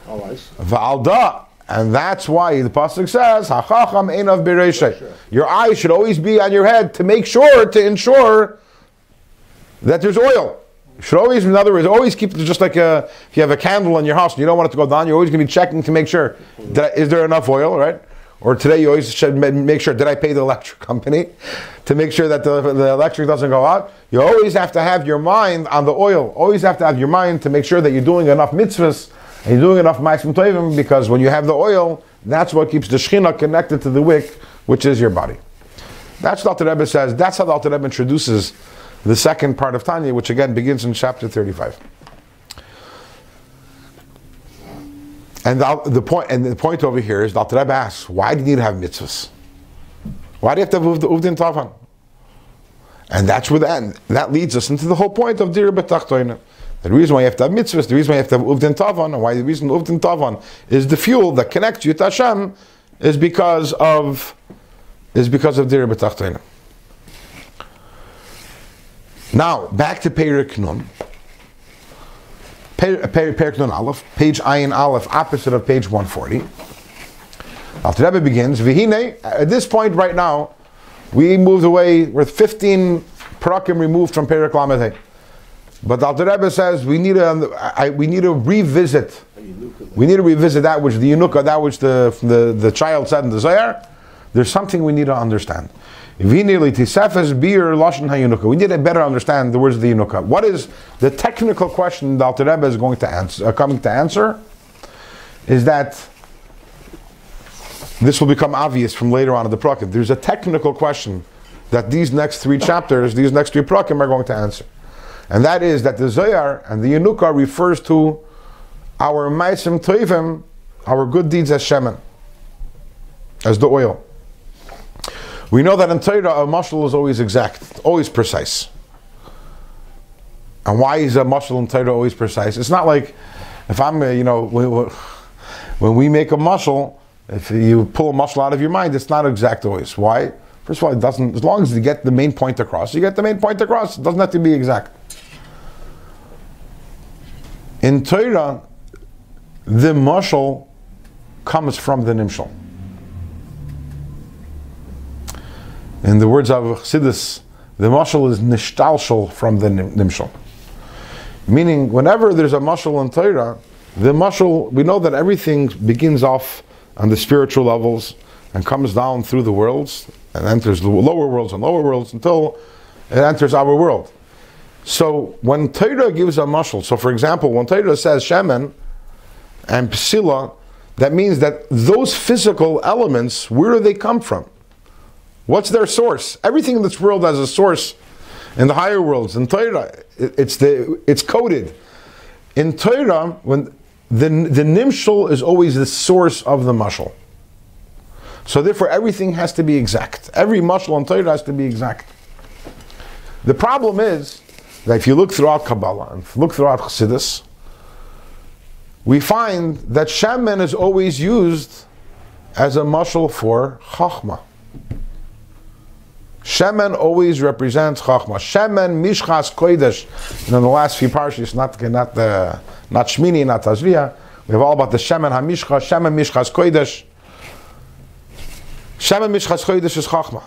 Va'alda. And that's why the pasuk says, "Hachacham einav b'Reshe." Your eyes should always be on your head to ensure that there's oil. You should always, in other words, always keep just like if you have a candle in your house and you don't want it to go down, you're always going to be checking to make sure is there enough oil, right? Or today you always should make sure, did I pay the electric company to make sure that the electric doesn't go out? You always have to have your mind on the oil. Always have to have your mind to make sure that you're doing enough mitzvahs and you're doing enough ma'asim tovim, because when you have the oil, That's what keeps the Shekhinah connected to the wick, which is your body. That's what the Rebbe says. That's how the Alter Rebbe introduces the second part of Tanya, which again begins in chapter 35. And the point over here is the Alter Rebbe asks, why do you need to have mitzvahs? Why do you have to have the Uvdin Tavan? And that's where the end. That leads us into the whole point of Dir B'Tachtoina. The reason why you have to have mitzvahs, the reason why you have to have Uvdin Tavan, and why the reason Uvdin Tavan is the fuel that connects you to Hashem, is because of Dir B'Tachtoina. Now, back to Perek Nun. Perek Nun Aleph, page Ayin Aleph, opposite of page 140. Alter Rebbe begins, V'hine, at this point right now, we moved away, we're 15 parakim removed from Perek Lamed Hey. But Alter Rebbe says we need to revisit. We need to revisit that which the Yenuka, that which the child said in the Zohar. There's something we need to understand. We need to better understand the words of the Yenuka. What is the technical question the Alter Rebbe is going to answer? Coming to answer is that this will become obvious from later on in the parakim. There's a technical question that these next three chapters, these next three parakim are going to answer. And that is that the Zohar and the Yenuka refers to our Maisim Toivim, our good deeds as Shemen, as the oil. We know that in Torah a mashal is always exact, always precise. And why is a mashal in Torah always precise? It's not like if I'm, when we make a mashal, if you pull a mashal out of your mind, it's not exact always. Why? First of all, it doesn't, as long as you get the main point across, you get the main point across. It doesn't have to be exact. In Torah, the mashal comes from the nimshal. In the words of Chassidus, the mashal is nishtalshal from the nimshal. Meaning, whenever there's a mashal in Torah, the mashal, we know that everything begins off on the spiritual levels and comes down through the worlds and enters the lower worlds and lower worlds until it enters our world. So when Torah gives a mashal, so for example, when Torah says Shemen and Psila, that means that those physical elements, where do they come from? What's their source? Everything in this world has a source in the higher worlds. In Torah, it's coded. In Torah, when the nimshal is always the source of the mashal. So therefore, everything has to be exact. Every mashal in Torah has to be exact. The problem is that if you look throughout Kabbalah and look throughout Chassidus, we find that Shemen is always used as a mashal for Chachma. Shemen always represents Chachma. Shemen Mishchas Kodesh. And in the last few parshas, not Shmini, not Tazria, we have all about the Shemen HaMishcha, Shemen Mishchas Kodesh. Shemen Mishchas Kodesh is Chachma.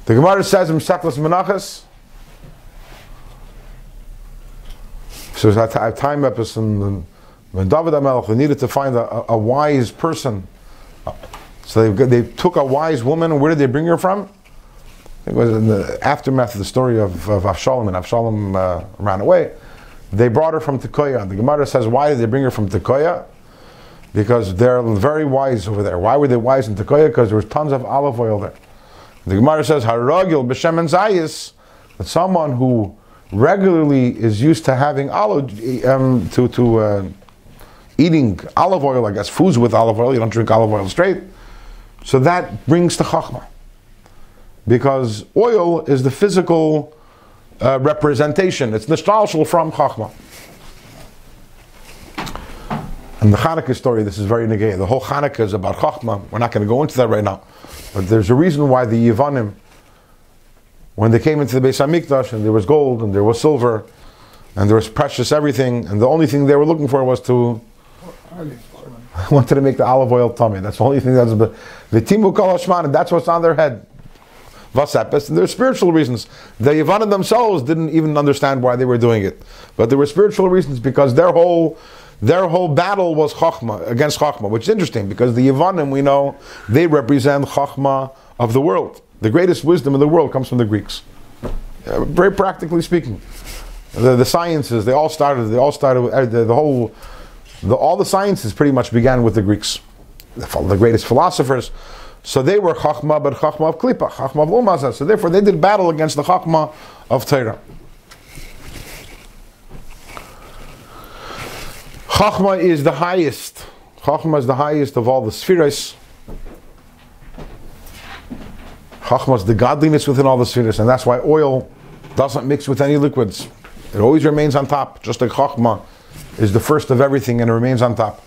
The Gemara says in Mesechus Menachos, so at a time episode when David HaMelech needed to find a wise person. So they took a wise woman, and where did they bring her from? It was in the aftermath of the story of Avshalom, and Avshalom ran away. They brought her from Tekoya. The Gemara says, why did they bring her from Tekoya? Because they're very wise over there. Why were they wise in Tekoya? Because there was tons of olive oil there. The Gemara says, Haragil b'shemen zayis, that someone who regularly is used to having eating olive oil, I guess, foods with olive oil, you don't drink olive oil straight. So that brings to Chachma. Because oil is the physical representation. It's nostalgical from Chachma. And the Hanukkah story, this is very negay. The whole Hanukkah is about Chachma. We're not going to go into that right now. But there's a reason why the Yevanim, when they came into the Beis HaMikdash, and there was gold, and there was silver, and there was precious everything, and the only thing they were looking for was to wanted to make the olive oil tummy. That's the only thing that's the Timu Kol Hashman, and that's what's on their head. Vasapes, and there are spiritual reasons. The Yevanim themselves didn't even understand why they were doing it. But there were spiritual reasons because their whole battle was Chachma, against Chachma, which is interesting because the Yevanim, we know, they represent Chachma of the world. The greatest wisdom in the world comes from the Greeks. Very practically speaking. The sciences, they all started the whole all the sciences pretty much began with the Greeks, the greatest philosophers. So they were Chachma, but Chachma of Klippa, Chachma of Umaza. So therefore they did battle against the Chachma of Torah. Chachma is the highest. Chachma is the highest of all the spheres. Chachma is the godliness within all the spheres, and that's why oil doesn't mix with any liquids. It always remains on top, just like Chachma is the first of everything and it remains on top.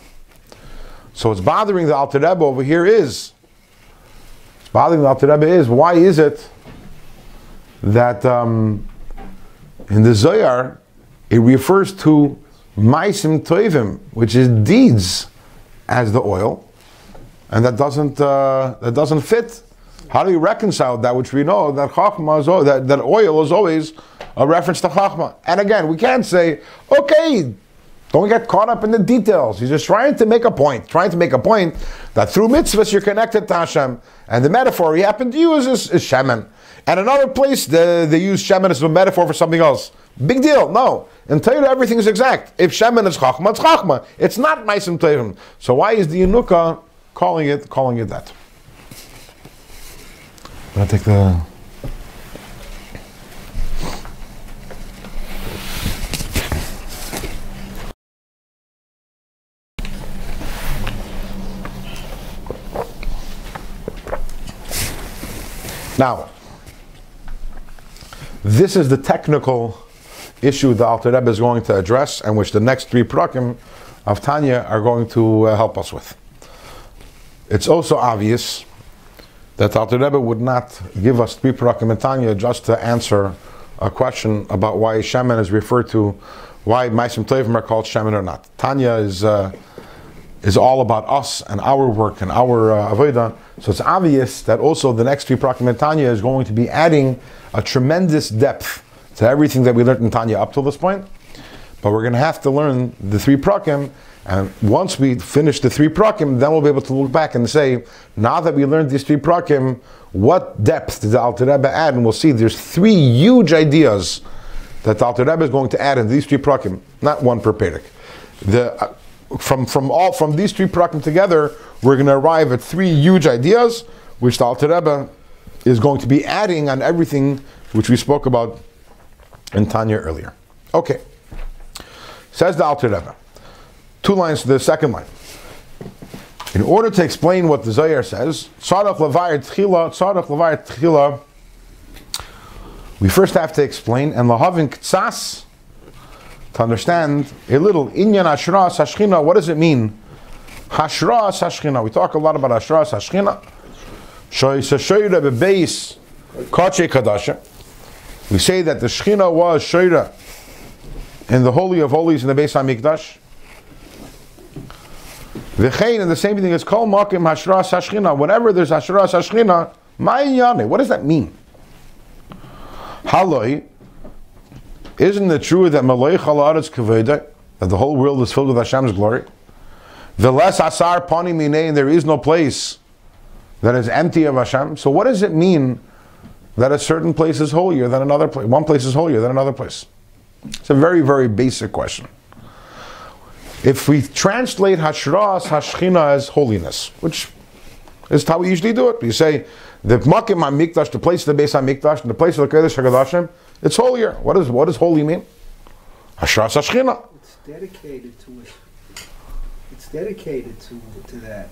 So what's bothering the Alter Rebbe over here is, why is it that in the Zohar it refers to Maisim Tovim, which is deeds, as the oil, and that doesn't fit? How do you reconcile that, which we know that Chachma is, that oil is always a reference to Chachma? And again, we can't say, okay, don't get caught up in the details. He's just trying to make a point that through mitzvahs you're connected to Hashem. And the metaphor he happened to use is shemen. And another place they use shemen as a metaphor for something else. Big deal. No. In Torah everything is exact. If shemen is Chachma, it's Chachma. It's not Maisim Tovim. So why is the Yenuka calling it that? I'll take the... Now, this is the technical issue the Alter Rebbe is going to address, and which the next 3 prakim of Tanya are going to help us with. It's also obvious that the Alter Rebbe would not give us 3 prakim in Tanya just to answer a question about why shemen is referred to, why Maisim Tovim are called shemen or not. Tanya is all about us and our work and our avodah. So it's obvious that also the next 3 prakim in Tanya is going to be adding a tremendous depth to everything that we learned in Tanya up till this point. But we're going to have to learn the 3 prakim, and once we finish the 3 prakim, then we'll be able to look back and say, now that we learned these 3 prakim, what depth did the Alter Rebbe add? And we'll see there's 3 huge ideas that the Alter Rebbe is going to add in these 3 prakim, not one per perek. From these 3 prakim together, we're going to arrive at 3 huge ideas, which the Alter Rebbe is going to be adding on everything which we spoke about in Tanya earlier. Okay. Says the Alter Rebbe. 2 lines to the second line. In order to explain what the Zohar says, we first have to explain, and lahavin ktsas, to understand a little, inyan hashras hashchina. What does it mean? Hashras hashchina. We talk a lot about hashras hashchina. Shoysa bebeis kache kadasha. We say that the Shechina was shoyra in the Holy of Holies in the Beis HaMikdash. V'chein, and the same thing is kol makim hashras hashchina. Whenever there's hashras hashchina, ma'iyane. What does that mean? Haloi, isn't it true that Malay Chalaretz Kaveda, that the whole world is filled with Hashem's glory? V'les asar pani minei, and there is no place that is empty of Hashem. So what does it mean that a certain place is holier than another place? One place is holier than another place. It's a very, very basic question. If we translate Hashras Hashchina as holiness, which is how we usually do it, we say the Makim HaMikdash, the place of the Beis HaMikdash, and the place of the Kodesh HaKadoshim, it's holier. What does holy mean? Hashras Hashchina. It's dedicated to it. It's dedicated to that.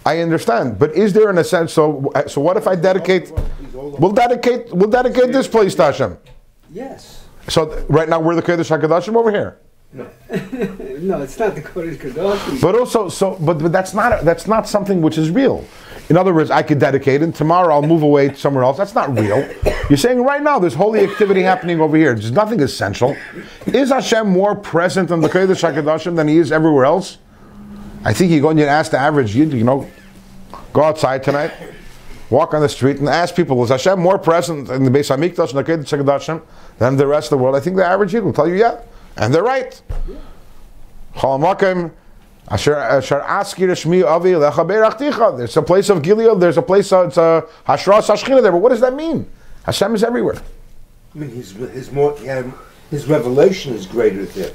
I understand, but is there in a sense? So what if I dedicate? We'll dedicate this place to Hashem. Yes. So right now we're the Kodesh HaKadoshim over here. No, no, it's not the Kodesh HaKadoshim. But also, but that's not something which is real. In other words, I could dedicate, and tomorrow I'll move away somewhere else. That's not real. You're saying right now there's holy activity happening over here. There's nothing essential. Is Hashem more present in the Kodesh HaKadoshim than He is everywhere else? I think you go and you ask the average Yid, go outside tonight, walk on the street and ask people, is Hashem more present in the Beis HaMikdash and the Kodesh HaKadoshim than the rest of the world? I think the average Yid will tell you, yeah. And they're right. There's a place of Gilead, there's a place, it's a Hashras Hashchina there, but what does that mean? Hashem is everywhere. I mean, his revelation is greater there.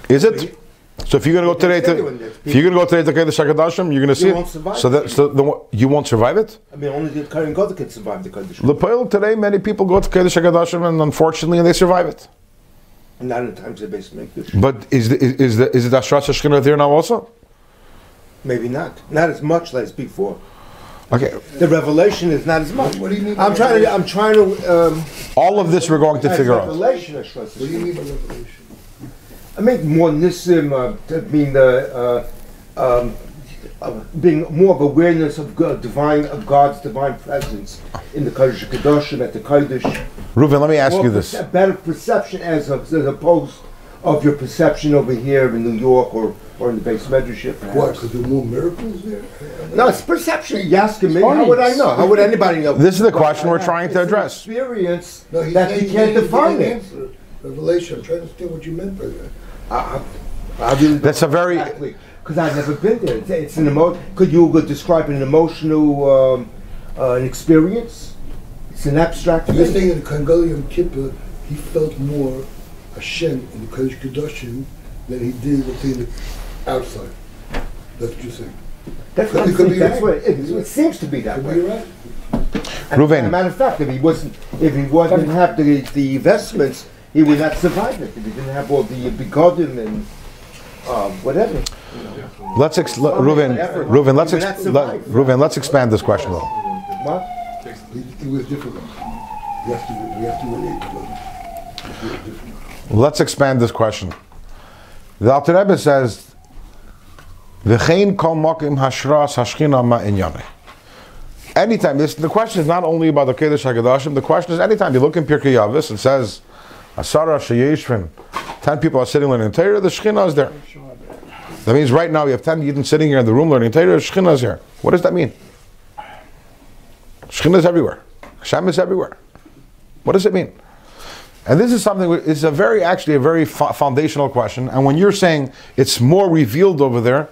Is it? So if you're going to go today to Kodesh HaKadoshim, you're going to see won't it. survive You won't survive it. I mean, only the Kohen Gadol can survive the Kodesh. L'Poel today, many people go to Kodesh HaKadoshim, and unfortunately, they survive it. And not in the times of base Mikdash. But is it Ashras Hashchina there now also? Maybe not. Not as much as before. Okay. The revelation is not as much. What do you mean by I'm trying to. All of this we're going to figure out. Revelation, What do you mean by revelation? I mean more nisim, being more of awareness of God's divine presence in the Kodesh Kedoshim at the Kodesh. Reuven, let me ask you this. A better perception as opposed of your perception over here in New York or in the base Medraship. Why? Because there are more miracles there? No, it's perception. You're asking me. How would I know? How would anybody know? This is the question we're trying to address. Experience No, he's that saying you can't define it. answer. Revelation. I'm trying to understand what you meant by that. I really That's a very. because I've never been there. It's an Could you describe an emotional an experience? It's an abstract You're thing. saying in the Kangal Yom Kippur, he felt more Hashem in the Kodesh Kedoshim than he did, let's say, in the outside. That's what you're saying. That's what I'm It could be saying. That's right. what it seems to be that Could way. be right. And Reuven. as a matter of fact, if he didn't have the investments, he would not survive it. If he didn't have all the begodim and whatever. Let's Reuven, let's expand this question a little. What? It was difficult. We have to relate to it. It was difficult. Let's expand this question. The Alter Rebbe says, "V'chein kol mokim hashras hashchina ma'inyaneh." Anytime, the question is not only about the Kodesh HaKadoshim, the question is anytime you look in Pirkei Avos, it says, Asara sheyeshvin, 10 people are sitting learning Torah, the Shechina is there. That means right now you have 10 Yidden sitting here in the room learning Torah, the Shechina is here. What does that mean? Shechina is everywhere. Hashem is everywhere. What does it mean? And this is something, it's actually a very foundational question, and when you're saying it's more revealed over there,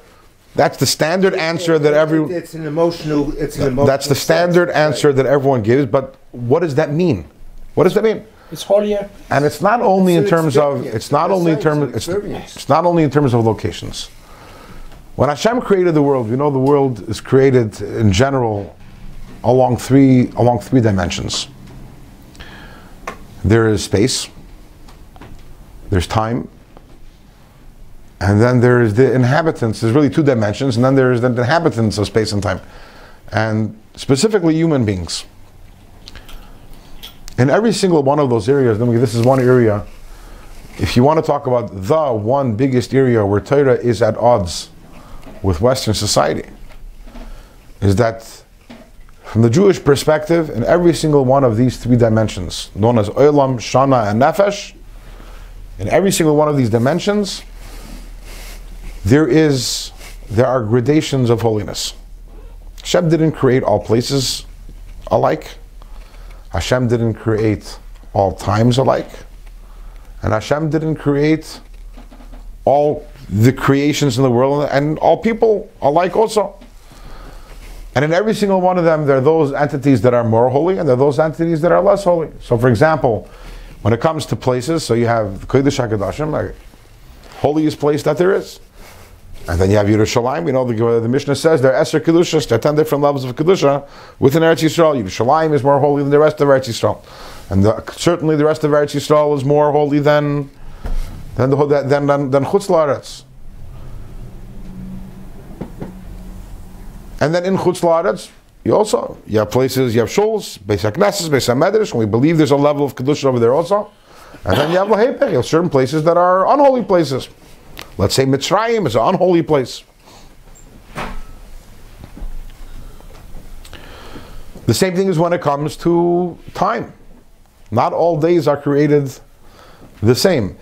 that's the standard answer that It's an emotional. That's the standard answer that everyone gives. But what does that mean? What does that mean? It's holier. And it's not only in It's an terms of. experience. It's not only in terms. It's not only in terms of locations. When Hashem created the world, we know the world is created in general along three dimensions. There is space. There's time. And then there's the inhabitants. There's really 2 dimensions, and then there's the inhabitants of space and time, and specifically human beings. In every single one of those areas, this is one area. If you want to talk about the one biggest area where Torah is at odds with Western society, is that from the Jewish perspective, in every single one of these 3 dimensions, known as Olam, Shana, and Nefesh, in every single one of these dimensions, there are gradations of holiness. Hashem didn't create all places alike. Hashem didn't create all times alike. And Hashem didn't create all the creations in the world and all people alike also. And in every single one of them, there are those entities that are more holy and there are those entities that are less holy. So for example, when it comes to places, so you have Kodesh HaKadoshim, like holiest place that there is. And then you have Yerushalayim. We know the Mishnah says there are Esher Kedushas, there are 10 different levels of Kedusha within Eretz Yisrael. Yerushalayim is more holy than the rest of Eretz Yisrael. And certainly the rest of Eretz Yisrael is more holy than Chutz La'aretz. And then in Chutz La'aretz, you have places, you have shuls, Beis HaKnesses, Beis HaMedrash, and we believe there's a level of Kedusha over there also. And then you have Lahepech, you have certain places that are unholy places. Let's say Mitzrayim is an unholy place. The same thing is when it comes to time. Not all days are created the same.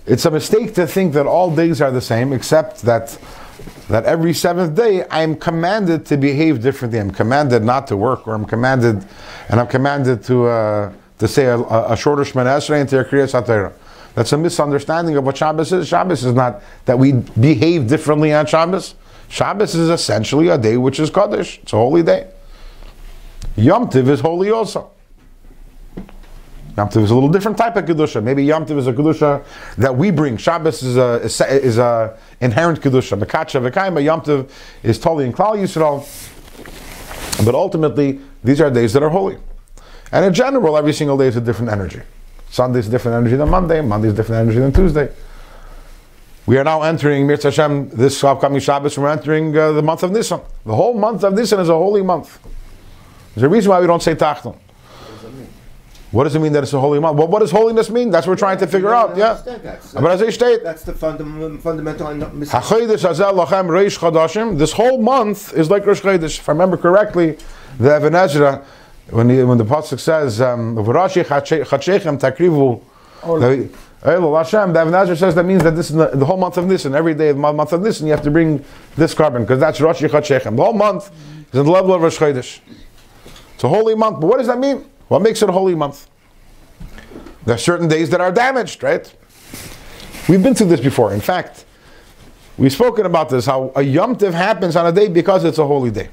It's a mistake to think that all days are the same, except that every 7th day I am commanded to behave differently. I'm commanded not to work, or I'm commanded to say a shorter Shemana Esrei and to Kriyas HaTorah. That's a misunderstanding of what Shabbos is. Shabbos is not that we behave differently on Shabbos. Shabbos is essentially a day which is Kaddish. It's a holy day. Yom Tiv is holy also. Yom Tov is a little different type of kedusha. Maybe Yom Tov is a kedusha that we bring. Shabbos is a inherent kedusha. Mekacha v'kaima. Yom Tov is totally in Klal Yisrael. But ultimately, these are days that are holy. And in general, every single day is a different energy. Sunday is a different energy than Monday. Monday is a different energy than Tuesday. We are now entering, Mirz Hashem, this upcoming Shabbos, we're entering the month of Nisan. The whole month of Nisan is a holy month. There's a reason why we don't say Tachton. What does it mean that it's a holy month? Well, what does holiness mean? That's what we're trying to figure out. Yeah. But as I state, that's the fundamental. This whole month is like Rosh Chodesh. If I remember correctly, the Even Ezra, when the pasuk says, "V'rashi chadshechem takrivu," the Even Ezra says that means that this is the whole month of Nisan. Every day of the month of Nisan, you have to bring this carbon because that's Rashi chadshechem. The whole month is at the level of Rosh Chodesh. It's a holy month. But what does that mean? What makes it a holy month? There are certain days that are damaged, right? We've been through this before. In fact, we've spoken about this, how a Yom Tov happens on a day because it's a holy day.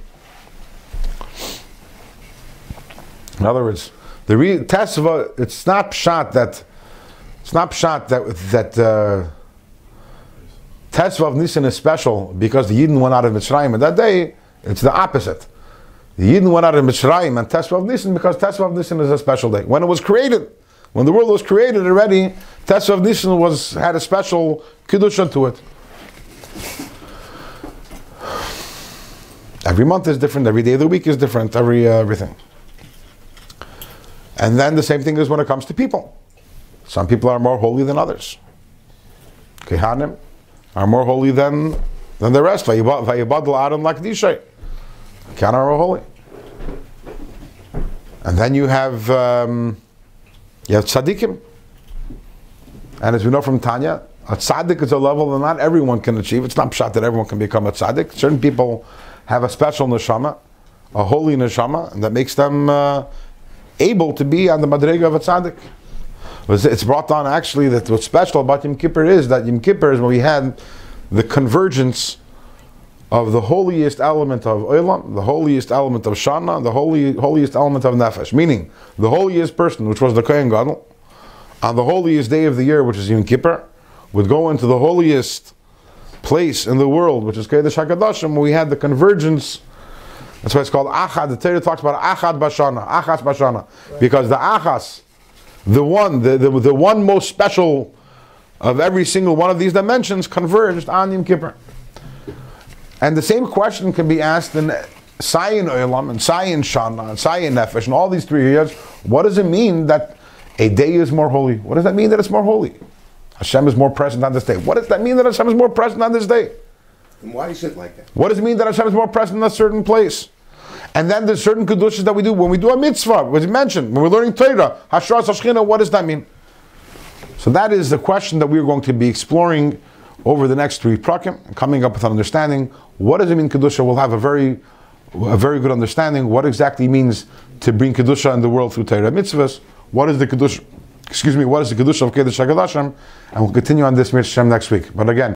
In other words, the Tesva, it's not pshat that Tesva of Nisan is special because the Yidden went out of Mitzrayim on that day. It's the opposite. The Yidden went out of Mitzrayim and Tesva of Nisan because Tesva of Nisan is a special day. When it was created, when the world was created already, Tesva of Nisan had a special Kedusha to it. Every month is different, every day of the week is different, everything. And then the same thing is when it comes to people. Some people are more holy than others. Kehanim are more holy than the rest. Vayibadl Aaron Lakdishay. Kehanim are more holy. And then you have tzaddikim. And as we know from Tanya, a tzaddik is a level that not everyone can achieve. It's not pshat that everyone can become a tzaddik. Certain people have a special neshama, a holy neshama, and that makes them able to be on the madrega of a tzaddik. It's brought down actually that what's special about Yom Kippur is that Yom Kippur is when we had the convergence of the holiest element of Olam, the holiest element of Shana, the holiest element of Nefesh. Meaning, the holiest person, which was the Kohen Gadol, on the holiest day of the year, which is Yom Kippur, would go into the holiest place in the world, which is Kodesh HaKadoshim, where we had the convergence. That's why it's called Achad. The Torah talks about Achad Bashana, Achas Bashana, because the Achas, the one most special of every single one of these dimensions, converged on Yom Kippur. And the same question can be asked in Sayin Olam, and Sayin Shana, and Sayin Nefesh, and all these three areas. What does it mean that a day is more holy? What does that mean that it's more holy? Hashem is more present on this day. What does that mean that Hashem is more present on this day? And why is it like that? What does it mean that Hashem is more present in a certain place? And then there's certain kedushas that we do when we do a mitzvah, was mentioned, when we're learning Torah, Hashras Hashchina, what does that mean? So that is the question that we're going to be exploring over the next 3 prakim, coming up with an understanding. What does it mean kedusha? We'll have a very good understanding what exactly means to bring kedusha in the world through Torah mitzvahs. What is the kedusha? What is the kedusha of Kodesh HaKadoshim? And we'll continue on this Mirz Hashem next week. But again,